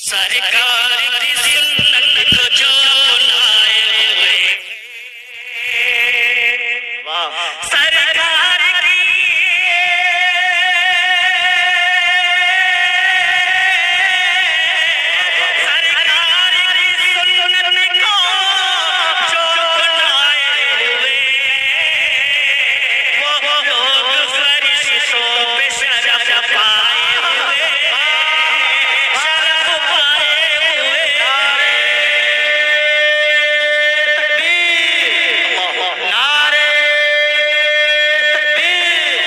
سرکار کی سنت کو جو اپنائے ہوئے، سرکار کی سنت کو جو اپنائے ہوئے، وہ لوگ فرشتوں پہ شرف پائے ہوئے، شرف پائے ہوئے۔ نعرے تکبیر،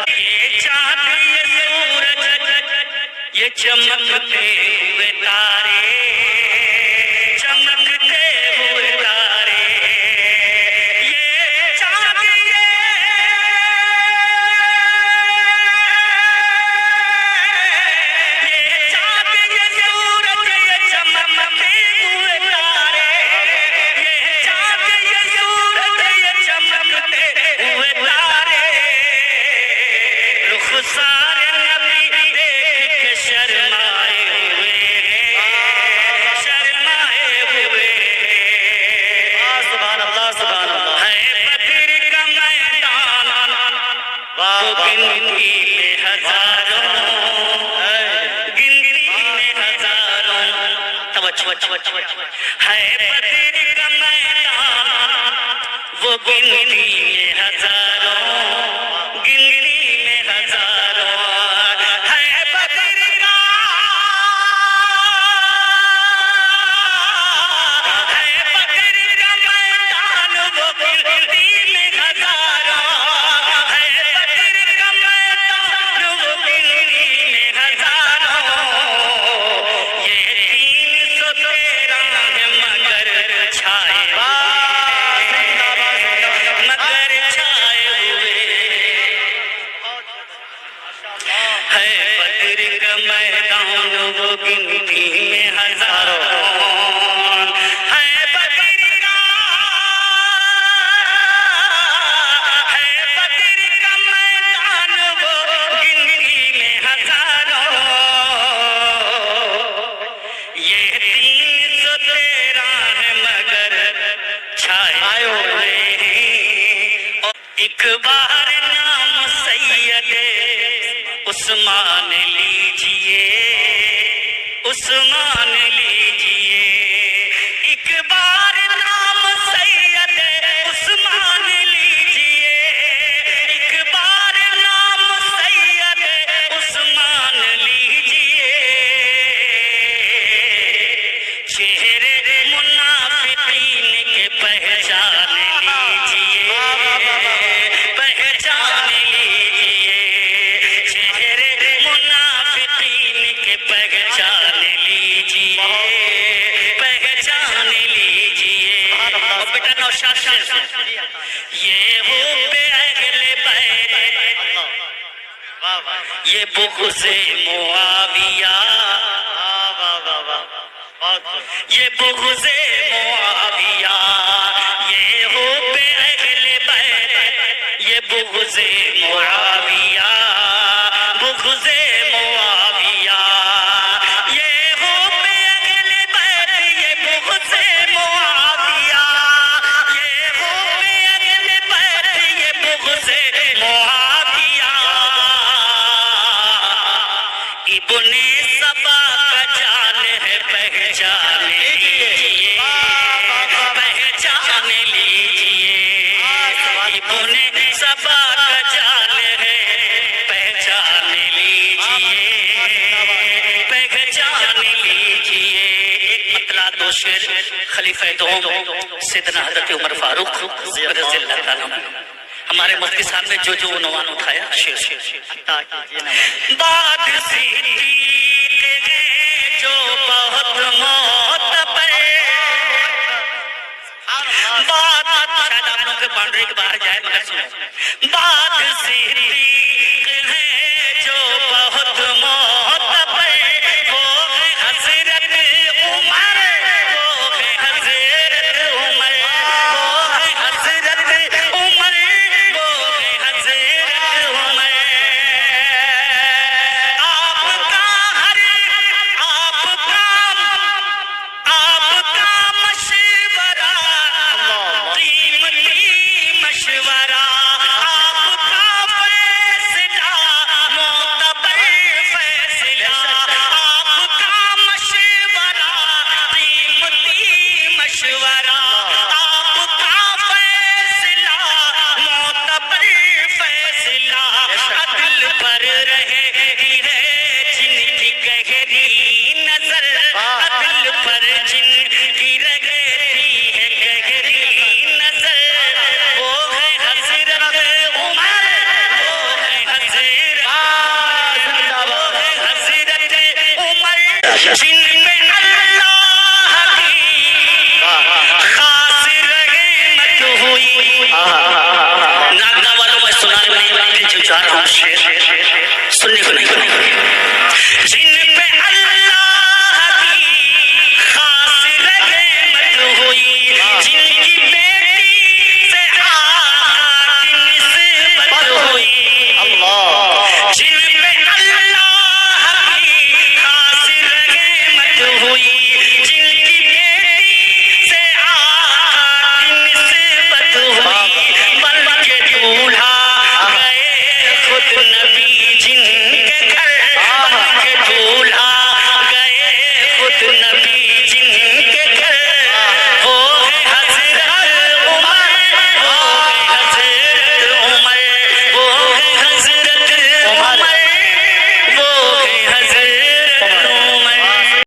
یہ چاند یہ سورج یہ چمکتے ہوئے تارے، چمکتے ہوئے تارے، یہ چاند یہ چاند یہ سورج یہ چمکتے ہوئے تارے، یہ چاند یہ سورج یہ چمکتے ہوئے تارے، رخسار نبی دیکھ کے شرمائے ہوئے، شرمائے ہوئے۔ سبحان اللہ سبحان اللہ۔ ہے بدر کا میدان وہ گنتی میں ہزاروں، گنتی میں ہزاروں، توجہ ہے بدر کا میدان وہ گنتی میں ہزاروں، گنتی میں ہزاروں، ہے بدر کا، ہے بدر کا میدان وہ گنتی میں ہزاروں، ہے بدر کا میدان وہ گنتی میں ہزاروں، یہ 313 ہے مگر چھائے ہوئے، مگر چھائے ہوئے، ہے بدر کا میدان وہ گنتی میں ہزاروں، ہے بدر کا، ہے بدر کا میدان وہ گنتی میں ہزاروں، یہ 313 ہے مگر چھائے ہوئے ہیں۔ ایک بار نام سید عثمان لیجئے، عثمان لیجئے، ایک بار نام سید عثمان لیجئے، ایک بار نام سید عثمان لیجئے، چہرے منافقین کے پہچان لیجئے، پہچان لیجئے، چہرے منافقین کے پہچان لیجئے، پہچان لیجئے۔ اور بیٹا نوشاد شیر سے یہ ہو بے اہل بیت، یہ بغض معاویہ، یہ بغض معاویہ، یہ ہو بے اہل بیت، یہ بغض معاویہ، بغض معاویہ، یہ ہو بے اہل بیت، یہ بغض معاویہ، یہ ہو بے اہل بیت، یہ بغض معاویہ، ابن سبا کا جان ہے پہچان لیجئے، پہچان لیجئے، ابن سبا کا جان ہے پہچان لیجئے، پہچان لیجئے۔ ایک مطلع دو شعر خلیفہ دوم سیدنا حضرت عمر فاروق رضی اللہ تعالیٰ عنہ، ہمارے مفتی صاحب نے جو جو عنوان اٹھایا شعر بعد صدیق ہے جو بہت معتبر، بعد شاید آپ لوگوں کے باؤنڈری کے باہر جائے مگر سنو، بعد صدیق ہے جو بہت معتبر، وہ ہے حضرت عمر، وہ ہے حضرت عمر، وہ ہے حضرت عمر، وہ ہے حضرت عمر، آپ کا ہر عدل پر جن